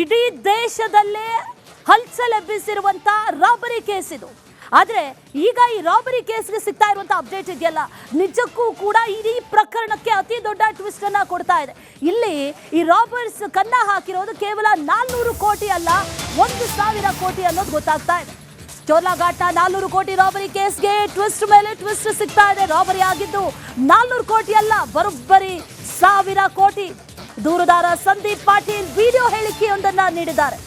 ಇಡೀ ದೇಶದಲ್ಲೇ ಹಲ್ಚಲ್ ಎಬ್ಬಿಸಿರುವಂತ robbery case ಇದು. ಆದ್ರೆ ಈಗ ಈ ರಾಬರಿ ಕೇಸ್ಗೆ ಸಿಗ್ತಾ ಇರುವಂತ ಅಪ್ಡೇಟ್ ಇದೆಯಲ್ಲ, ನಿಜಕ್ಕೂ ಕೂಡ ಇಡೀ ಪ್ರಕರಣಕ್ಕೆ ಅತಿ ದೊಡ್ಡ ಟ್ವಿಸ್ಟ್ ಅನ್ನ ಕೊಡ್ತಾ ಇದೆ. ಇಲ್ಲಿ ಈ ರಾಬರ್ಸ್ ಕನ್ನ ಹಾಕಿರೋದು ಕೇವಲ 400 ಕೋಟಿ ಅಲ್ಲ, 1,000 ಕೋಟಿ ಅನ್ನೋದು ಗೊತ್ತಾಗ್ತಾ ಇದೆ. ಚೋರ್ಲಾಘಾಟ 400 ಕೋಟಿ ರಾಬರಿ ಕೇಸ್ಗೆ ಟ್ವಿಸ್ಟ್ ಮೇಲೆ ಟ್ವಿಸ್ಟ್ ಸಿಗ್ತಾ ಇದೆ. ರಾಬರಿ ಆಗಿದ್ದು 400 ಕೋಟಿ ಅಲ್ಲ, ಬರೋಬ್ಬರಿ 1,000 ಕೋಟಿ. ದೂರುದಾರ ಸಂದೀಪ್ ಪಾಟೀಲ್ ವಿಡಿಯೋ ಹೇಳಿಕೆಯೊಂದನ್ನ ನೀಡಿದ್ದಾರೆ.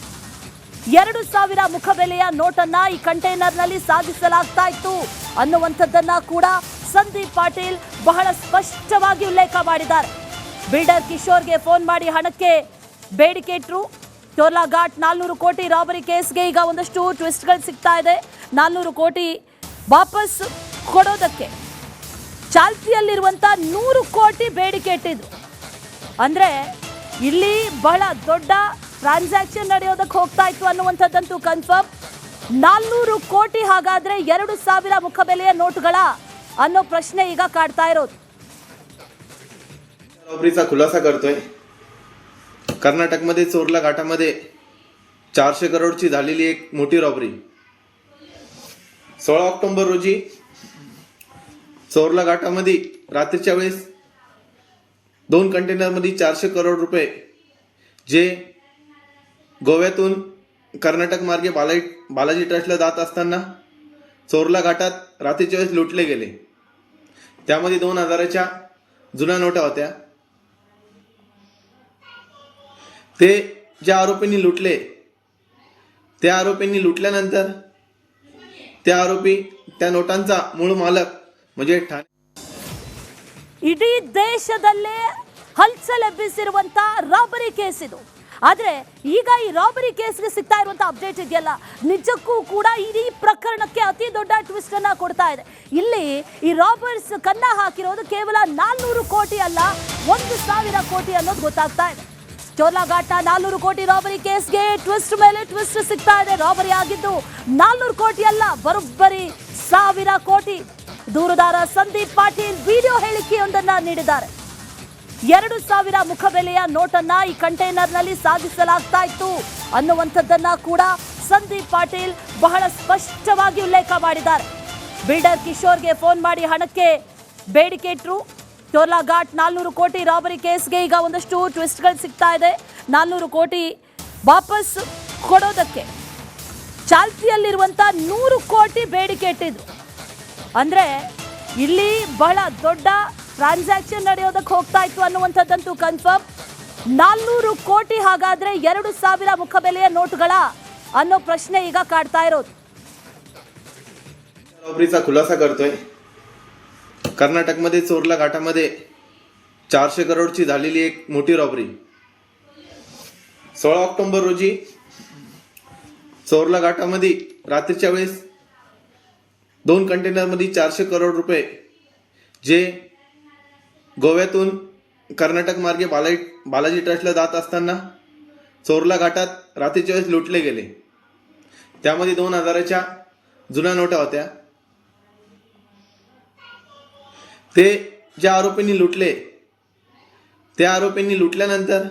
2,000 ಮುಖಬೆಲೆಯ ನೋಟನ್ನ ಈ ಕಂಟೈನರ್ ನಲ್ಲಿ ಸಾಗಿಸಲಾಗ್ತಾ ಇತ್ತು ಅನ್ನುವಂಥದ್ದನ್ನ ಕೂಡ ಸಂದೀಪ್ ಪಾಟೀಲ್ ಬಹಳ ಸ್ಪಷ್ಟವಾಗಿ ಉಲ್ಲೇಖ ಮಾಡಿದ್ದಾರೆ. ಬಿಲ್ಡರ್ ಕಿಶೋರ್ಗೆ ಫೋನ್ ಮಾಡಿ ಹಣಕ್ಕೆ ಬೇಡಿಕೆ ಇಟ್ಟರು. ಚೋರ್ಲಾಘಾಟ್ 400 ಕೋಟಿ ರಾಬರಿ ಕೇಸ್ಗೆ ಈಗ ಒಂದಷ್ಟು ಟ್ವಿಸ್ಟ್ಗಳು ಸಿಗ್ತಾ ಇದೆ. 400 ಕೋಟಿ ವಾಪಸ್ ಕೊಡೋದಕ್ಕೆ ಚಾಲ್ತಿಯಲ್ಲಿರುವಂತ 100 ಕೋಟಿ ಬೇಡಿಕೆ ಇಟ್ಟಿದ್ರು. ಅಂದ್ರೆ ಇಲ್ಲಿ ಬಹಳ ದೊಡ್ಡ ಟ್ರಾನ್ಸಾಕ್ಷನ್ ನಡೆಯೋದಕ್ಕೆ ಹೋಗ್ತಾ ಇತ್ತು ಅನ್ನುವಂಥದ್ದಂತೂ ಕನ್ಫರ್ಮ್. 400 ಕೋಟಿ ಹಾಗಾದ್ರೆ 2,000 ಮುಖಬೆಲೆಯ ನೋಟುಗಳ ಅನ್ನೋ प्रश्न ಈಗ काढता इरोद. रॉबरीचा खुलासा करतोय. कर्नाटकमध्ये चोरला घाटामध्ये 400 करोडची झालेली एक मोठी रॉबरी. 16 ऑक्टोबर रोजी चोरला घाटामध्ये रात्रीच्या वेळेस 2 कंटेनरमध्ये 400 करोड रुपये जे गोव्यातून कर्नाटक मार्गे बालाजी ट्रस्टला जात असताना चोरला घाटात रात्रीच्या वेळेस लुटले गेले. त्यामध्ये 2,000च्या जुन्या नोटा होत्या. ते ज्या आरोपींनी लुटले त्या आरोपींनी लुटल्यानंतर त्या आरोपी त्या नोटांचा मूळ मालक म्हणजे ठाणे. ಇಡೀ ದೇಶದಲ್ಲೇ ಹಲ್ಚಲ್ ಎಬ್ಬಿಸಿರುವಂತ ರಾಬರಿ ಕೇಸ್ ಇದು. ಆದ್ರೆ ಈಗ ಈ ರಾಬರಿ ಕೇಸ್ಗೆ ಸಿಗ್ತಾ ಇರುವಂತ ಅಪ್ಡೇಟ್ ಇದೆಯಲ್ಲ, ನಿಜಕ್ಕೂ ಕೂಡ ಇಡೀ ಪ್ರಕರಣಕ್ಕೆ ಅತಿ ದೊಡ್ಡ ಟ್ವಿಸ್ಟ್ ಅನ್ನ ಕೊಡ್ತಾ ಇದೆ. ಇಲ್ಲಿ ಈ ರಾಬರ್ಸ್ ಕನ್ನ ಹಾಕಿರೋದು ಕೇವಲ 400 ಕೋಟಿ ಅಲ್ಲ, 1,000 ಕೋಟಿ ಅನ್ನೋದು ಗೊತ್ತಾಗ್ತಾ ಇದೆ. ಚೋರ್ಲಾಘಾಟ 400 ಕೋಟಿ ರಾಬರಿ ಕೇಸ್ಗೆ ಟ್ವಿಸ್ಟ್ ಮೇಲೆ ಟ್ವಿಸ್ಟ್ ಸಿಗ್ತಾ ಇದೆ. ರಾಬರಿ ಆಗಿದ್ದು 400 ಕೋಟಿ ಅಲ್ಲ, ಬರೋಬ್ಬರಿ 1,000 ಕೋಟಿ. ದೂರುದಾರ ಸಂದೀಪ್ ಪಾಟೀಲ್ ವಿಡಿಯೋ ಹೇಳಿಕೆಯೊಂದನ್ನ ನೀಡಿದ್ದಾರೆ. 2,000 ಮುಖಬೆಲೆಯ ನೋಟನ್ನ ಈ ಕಂಟೈನರ್ ನಲ್ಲಿ ಸಾಗಿಸಲಾಗ್ತಾ ಇತ್ತು ಅನ್ನುವಂಥದ್ದನ್ನ ಕೂಡ ಸಂದೀಪ್ ಪಾಟೀಲ್ ಬಹಳ ಸ್ಪಷ್ಟವಾಗಿ ಉಲ್ಲೇಖ ಮಾಡಿದ್ದಾರೆ. ಬಿಲ್ಡರ್ ಕಿಶೋರ್ಗೆ ಫೋನ್ ಮಾಡಿ ಹಣಕ್ಕೆ ಬೇಡಿಕೆ ಇಟ್ಟರು. ಚೋರ್ಲಾಘಾಟ್ 400 ಕೋಟಿ ರಾಬರಿ ಕೇಸ್ಗೆ ಈಗ ಒಂದಷ್ಟು ಟ್ವಿಸ್ಟ್ಗಳು ಸಿಗ್ತಾ ಇದೆ. 400 ಕೋಟಿ ವಾಪಸ್ ಕೊಡೋದಕ್ಕೆ ಚಾಲ್ತಿಯಲ್ಲಿರುವಂತ 100 ಕೋಟಿ ಬೇಡಿಕೆ ಇಟ್ಟಿದ್ರು. ಅಂದ್ರೆ ಇಲ್ಲಿ ಬಹಳ ದೊಡ್ಡ ಟ್ರಾನ್ಸಾಕ್ಷನ್ ನಡೆಯೋದಕ್ಕೆ ಹೋಗ್ತಾ ಇತ್ತು ಅನ್ನುವಂಥದ್ದಂತೂ ಕನ್ಫರ್ಮ್. 400 ಕೋಟಿ ಹಾಗಾದ್ರೆ 2,000 ಮುಖಬೆಲೆಯ ನೋಟುಗಳ ಅನ್ನೋ प्रश्न ಈಗ काढता इरोद. रॉबरीचा खुलासा करतोय. कर्नाटकमध्ये चोरला घाटामध्ये 400 करोडची झालेली एक मोठी रॉबरी. 16 ऑक्टोबर रोजी चोरला घाटामध्ये रात्रीच्या वेळेस 2 कंटेनरमध्ये 400 करोड रुपये जे गोव्यातून कर्नाटक मार्गे बालाजी ट्रस्टला जात असताना चोरला घाटात रात्रीच्या वेळेस लुटले गेले. त्यामध्ये 2,000च्या जुन्या नोटा होत्या. ते ज्या आरोपींनी लुटले त्या आरोपींनी लुटल्यानंतर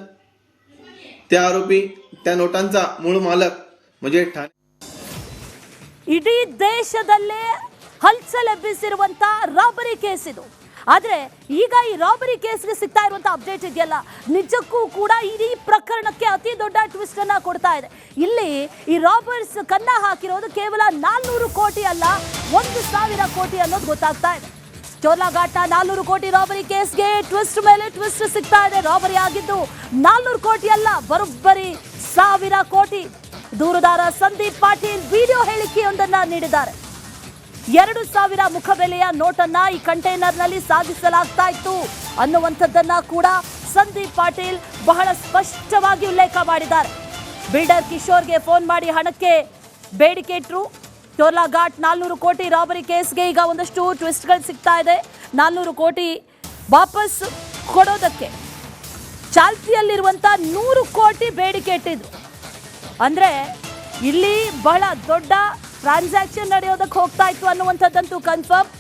त्या आरोपी त्या नोटांचा मूळ मालक म्हणजे ठाणे. ಇಡೀ ದೇಶದಲ್ಲೇ ಹಲ್ಚಲ್ ಎಬ್ಬಿಸಿರುವಂತ ರಾಬರಿ ಕೇಸ್ ಇದು. ಆದ್ರೆ ಈಗ ಈ ರಾಬರಿ ಕೇಸ್ಗೆ ಸಿಗ್ತಾ ಇರುವಂತ ಅಪ್ಡೇಟ್ ಇದೆಯಲ್ಲ, ನಿಜಕ್ಕೂ ಕೂಡ ಇಡೀ ಪ್ರಕರಣಕ್ಕೆ ಅತಿ ದೊಡ್ಡ ಟ್ವಿಸ್ಟ್ ಅನ್ನ ಕೊಡ್ತಾ ಇದೆ. ಇಲ್ಲಿ ಈ ರಾಬರ್ಸ್ ಕನ್ನ ಹಾಕಿರೋದು ಕೇವಲ 400 ಕೋಟಿ ಅಲ್ಲ, 1,000 ಕೋಟಿ ಅನ್ನೋದು ಗೊತ್ತಾಗ್ತಾ ಇದೆ. ಚೋರ್ಲಾಘಾಟ 400 ಕೋಟಿ ರಾಬರಿ ಕೇಸ್ಗೆ ಟ್ವಿಸ್ಟ್ ಮೇಲೆ ಟ್ವಿಸ್ಟ್ ಸಿಗ್ತಾ ಇದೆ. ರಾಬರಿ ಆಗಿದ್ದು 400 ಕೋಟಿ ಅಲ್ಲ, ಬರೋಬ್ಬರಿ 1,000 ಕೋಟಿ. ದೂರುದಾರ ಸಂದೀಪ್ ಪಾಟೀಲ್ ವಿಡಿಯೋ ಹೇಳಿಕೆಯೊಂದನ್ನ ನೀಡಿದ್ದಾರೆ. 2,000 ಮುಖಬೆಲೆಯ ನೋಟನ್ನ ಈ ಕಂಟೈನರ್ ನಲ್ಲಿ ಸಾಗಿಸಲಾಗ್ತಾ ಇತ್ತು ಅನ್ನುವಂಥದ್ದನ್ನ ಕೂಡ ಸಂದೀಪ್ ಪಾಟೀಲ್ ಬಹಳ ಸ್ಪಷ್ಟವಾಗಿ ಉಲ್ಲೇಖ ಮಾಡಿದ್ದಾರೆ. ಬಿಲ್ಡರ್ ಕಿಶೋರ್ಗೆ ಫೋನ್ ಮಾಡಿ ಹಣಕ್ಕೆ ಬೇಡಿಕೆ ಇಟ್ಟರು. ಚೋರ್ಲಾಘಾಟ್ 400 ಕೋಟಿ ರಾಬರಿ ಕೇಸ್ಗೆ ಈಗ ಒಂದಷ್ಟು ಟ್ವಿಸ್ಟ್ಗಳು ಸಿಗ್ತಾ ಇದೆ. 400 ಕೋಟಿ ವಾಪಸ್ ಕೊಡೋದಕ್ಕೆ ಚಾಲ್ತಿಯಲ್ಲಿರುವಂತ 100 ಕೋಟಿ ಬೇಡಿಕೆ ಇಟ್ಟಿದ್ರು. ಅಂದ್ರೆ ಇಲ್ಲಿ ಬಹಳ ದೊಡ್ಡ ಟ್ರಾನ್ಸಾಕ್ಷನ್ ನಡೆಯೋದಕ್ಕೆ ಹೋಗ್ತಾ ಇತ್ತು ಅನ್ನುವಂಥದ್ದಂತೂ ಕನ್ಫರ್ಮ್.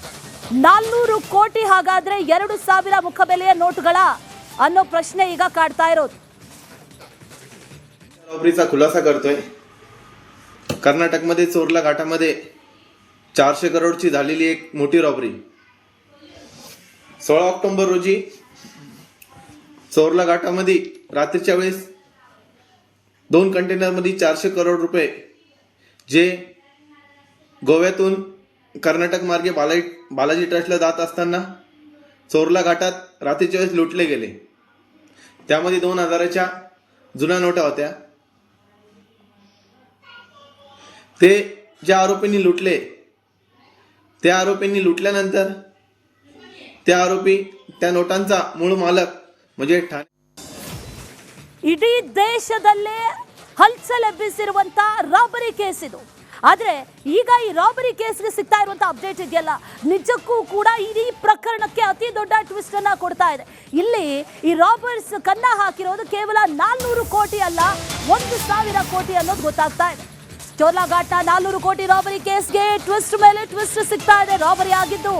400 ಕೋಟಿ ಹಾಗಾದ್ರೆ 2,000 ಮುಖಬೆಲೆಯ ನೋಟುಗಳ ಅನ್ನೋ ಪ್ರಶ್ನೆ ಈಗ ಕಾಡ್ತಾ ಇರೋದು. रॉबरीचा खुलासा करतोय. कर्नाटकमध्ये चोरला घाटामध्ये 400 करोडची झालेली एक मोठी रॉबरी. 16 ऑक्टोबर रोजी चोरला घाटामध्ये रात्रीच्या वेळेस 2 कंटेनरमध्ये 400 करोड रुपये जे गोव्यातून कर्नाटक मार्गे बालाजी ट्रस्टला जात असताना चोरला घाटात रात्रीच्या वेळेस लुटले गेले. त्यामध्ये 2000च्या जुन्या नोटा होत्या. ते ज्या आरोपींनी लुटले त्या आरोपींनी लुटल्यानंतर त्या आरोपी त्या नोटांचा मूळ मालक म्हणजे ಇಡೀ ದೇಶದಲ್ಲೇ ಹಲ್ಚಲೆಬ್ಬಿಸಿರುವಂತ ರಾಬರಿ ಕೇಸ್ ಇದು. ಆದ್ರೆ ಈಗ ಈ ರಾಬರಿ ಕೇಸ್ಗೆ ಸಿಗ್ತಾ ಇರುವಂತ ಅಪ್ಡೇಟ್ ಇದೆಯಲ್ಲ, ನಿಜಕ್ಕೂ ಕೂಡ ಇಡೀ ಪ್ರಕರಣಕ್ಕೆ ಅತಿ ದೊಡ್ಡ ಟ್ವಿಸ್ಟ್ ಅನ್ನ ಕೊಡ್ತಾ ಇದೆ. ಇಲ್ಲಿ ಈ ರಾಬರ್ಸ್ ಕನ್ನ ಹಾಕಿರೋದು ಕೇವಲ 400 ಕೋಟಿ ಅಲ್ಲ, 1000 ಕೋಟಿ ಅನ್ನೋದು ಗೊತ್ತಾಗ್ತಾ ಇದೆ. ಚೋರ್ಲಾಘಾಟ 400 ಕೋಟಿ ರಾಬರಿ ಕೇಸ್ಗೆ ಟ್ವಿಸ್ಟ್ ಮೇಲೆ ಟ್ವಿಸ್ಟ್ ಸಿಗ್ತಾ ಇದೆ. ರಾಬರಿ ಆಗಿದ್ದು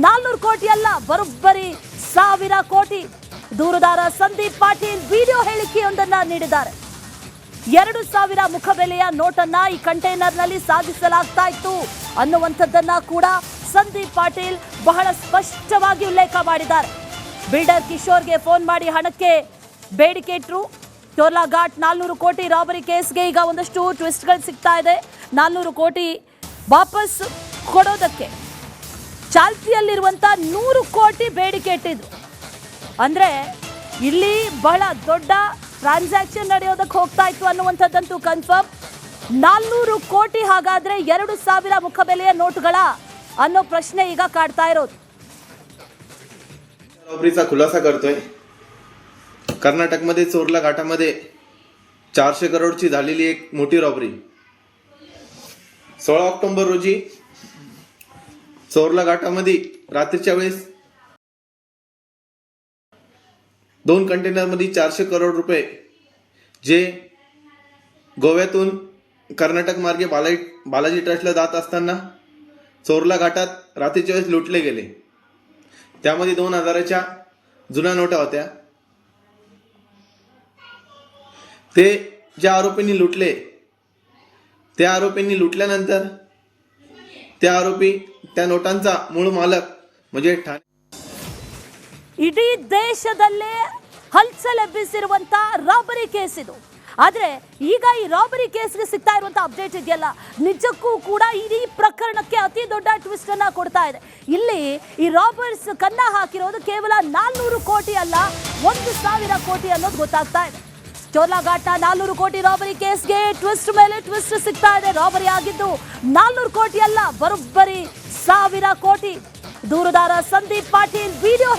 400 ಕೋಟಿ ಅಲ್ಲ, ಬರೋಬ್ಬರಿ 1000 ಕೋಟಿ. ದೂರುದಾರ ಸಂದೀಪ್ ಪಾಟೀಲ್ ವಿಡಿಯೋ ಹೇಳಿಕೆಯೊಂದನ್ನ ನೀಡಿದ್ದಾರೆ. 2000 ಮುಖಬೆಲೆಯ ನೋಟನ್ನ ಈ ಕಂಟೈನರ್ನಲ್ಲಿ ಸಾಗಿಸಲಾಗ್ತಾ ಇತ್ತು ಅನ್ನುವಂಥದ್ದನ್ನ ಕೂಡ ಸಂದೀಪ್ ಪಾಟೀಲ್ ಬಹಳ ಸ್ಪಷ್ಟವಾಗಿ ಉಲ್ಲೇಖ ಮಾಡಿದ್ದಾರೆ. ಬಿಲ್ಡರ್ ಕಿಶೋರ್ಗೆ ಫೋನ್ ಮಾಡಿ ಹಣಕ್ಕೆ ಬೇಡಿಕೆ ಇಟ್ಟರು. ಚೋರ್ಲಾಘಾಟ್ 400 ಕೋಟಿ ರಾಬರಿ ಕೇಸ್ಗೆ ಈಗ ಒಂದಷ್ಟು ಟ್ವಿಸ್ಟ್ಗಳು ಸಿಗ್ತಾ ಇದೆ. 400 ಕೋಟಿ ವಾಪಸ್ ಕೊಡೋದಕ್ಕೆ ಚಾಲ್ತಿಯಲ್ಲಿರುವಂತ 100 ಕೋಟಿ ಬೇಡಿಕೆ ಇಟ್ಟಿದ್ರು. ಅಂದ್ರೆ ಇಲ್ಲಿ ಬಹಳ ದೊಡ್ಡ ಟ್ರಾನ್ಸಾಕ್ಷನ್ ನಡೆಯೋದಕ್ಕೆ ಹೋಗ್ತಾ ಇತ್ತು ಅನ್ನುವಂಥದ್ದಂತೂ ಕನ್ಫರ್ಮ್. 400 ಕೋಟಿ ಹಾಗಾದ್ರೆ 2000 ಮುಖಬೆಲೆಯ ನೋಟುಗಳ ಅನ್ನೋ ಪ್ರಶ್ನೆ ಈಗ ಕಾಡ್ತಾ ಇರೋದು. रॉबरीचा खुलासा करतोय. कर्नाटकमध्ये चोरला घाटामध्ये 400 करोडची झालेली एक मोठी रॉबरी. 16 ऑक्टोबर रोजी चोरला घाटामध्ये रात्रीच्या वेळेस 2 कंटेनरमध्ये 400 करोड रुपये जे गोव्यातून कर्नाटक मार्गे बालाजी ट्रस्टला जात असताना चोरला घाटात रात्रीच्या वेळेस लुटले गेले. त्यामध्ये 2000च्या जुन्या नोटा होत्या. ते ज्या आरोपींनी लुटले त्या आरोपींनी लुटल्यानंतर त्या आरोपी त्या नोटांचा मूळ मालक म्हणजे ಇಡೀ ದೇಶದಲ್ಲೇ ಹಲ್ಚಲೆಬ್ಬಿಸಿರುವಂತ ರಾಬರಿ ಕೇಸ್ ಇದು. ಆದ್ರೆ ಈಗ ಈ ರಾಬರಿ ಕೇಸ್ಗೆ ಸಿಗ್ತಾ ಇರುವಂತ ಅಪ್ಡೇಟ್ ಇದೆಯಲ್ಲ, ನಿಜಕ್ಕೂ ಕೂಡ ಇಡೀ ಪ್ರಕರಣಕ್ಕೆ ಅತಿ ದೊಡ್ಡ ಟ್ವಿಸ್ಟ್ ಅನ್ನ ಕೊಡ್ತಾ ಇದೆ. ಇಲ್ಲಿ ಈ ರಾಬರ್ಸ್ ಕನ್ನ ಹಾಕಿರೋದು ಕೇವಲ 400 ಕೋಟಿ ಅಲ್ಲ, 1000 ಕೋಟಿ ಅನ್ನೋದು ಗೊತ್ತಾಗ್ತಾ ಇದೆ. ಚೋರ್ಲಾಘಾಟ 400 ಕೋಟಿ ರಾಬರಿ ಕೇಸ್ಗೆ ಟ್ವಿಸ್ಟ್ ಮೇಲೆ ಟ್ವಿಸ್ಟ್ ಸಿಗ್ತಾ ಇದೆ. ರಾಬರಿ ಆಗಿದ್ದು 400 ಕೋಟಿ ಅಲ್ಲ, ಬರೋಬ್ಬರಿ 1000 ಕೋಟಿ. ದೂರುದಾರ ಸಂದೀಪ್ ಪಾಟೀಲ್ ವಿಡಿಯೋ